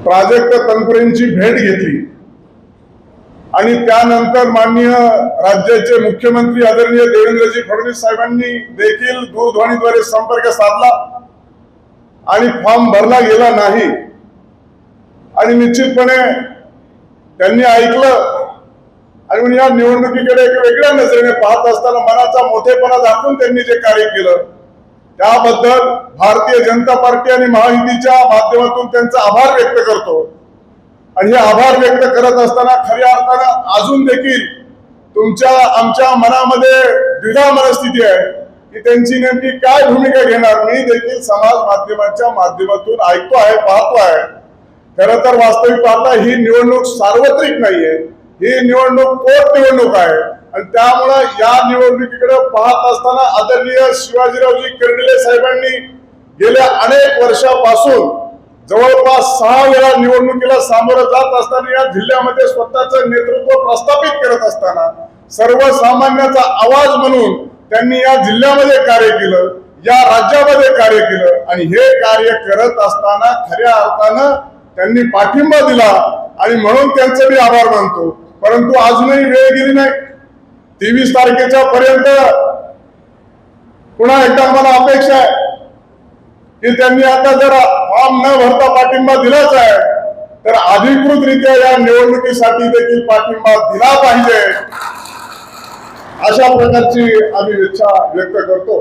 प्राजक्त तनपुरेंची भेट घेतली आणि त्यानंतर माननीय राज्याचे मुख्यमंत्री आदरणीय देवेंद्रजी फडणवीस साहेबांनी देखील दूरध्वनीद्वारे संपर्क साधला आणि फॉर्म भरला गेला नाही आणि निश्चितपणे त्यांनी ऐकलं आणि म्हणून या निवडणुकीकडे एक वेगळ्या नजरेने पाहत असताना मनाचा मोठेपणा दाखवून त्यांनी जे कार्य केलं त्याबद्दल भारतीय जनता पार्टी आणि महायुतीच्या माध्यमातून त्यांचा आभार व्यक्त करतो। आणि हे आभार व्यक्त करत असताना खऱ्या अर्थानं अजून देखील तुमच्या आमच्या मनामध्ये द्विधा मनस्थिती आहे की त्यांची नेमकी काय भूमिका घेणार। मी देखील समाज माध्यमाच्या माध्यमातून ऐकतो आहे, पाहतो आहे। खरं तर वास्तविक पाहता ही निवडणूक सार्वत्रिक नाहीये, ही निवडणूक पोट निवडणूक आहे आणि त्यामुळे या निवडणुकीकडे पाहत असताना आदरणीय शिवाजीरावजी कर्डिले साहेबांनी गेल्या अनेक वर्षापासून जवळपास 6 वेळा निवडणुकीला सामोरं जात असताना या जिल्ह्यामध्ये स्वतःचं नेतृत्व प्रस्थापित करत असताना सर्वसामान्याचा आवाज म्हणून त्यांनी या जिल्ह्यामध्ये कार्य केलं, या राज्यामध्ये कार्य केलं आणि हे कार्य करत असताना खऱ्या अर्थानं त्यांनी पाठिंबा दिला आणि म्हणून त्यांचे मी आभार मानतो। परंतु अजूनही वेळ गेली नाही, 23 तारखेच्या पर्यंत पुन्हा एकदा मला अपेक्षा आहे की त्यांनी आता जर फॉर्म न भरता पाठिंबा दिलाच आहे तर अधिकृतरित्या या निवडणुकीसाठी देखील पाठिंबा दिला पाहिजे, अशा प्रकारची आम्ही इच्छा व्यक्त करतो।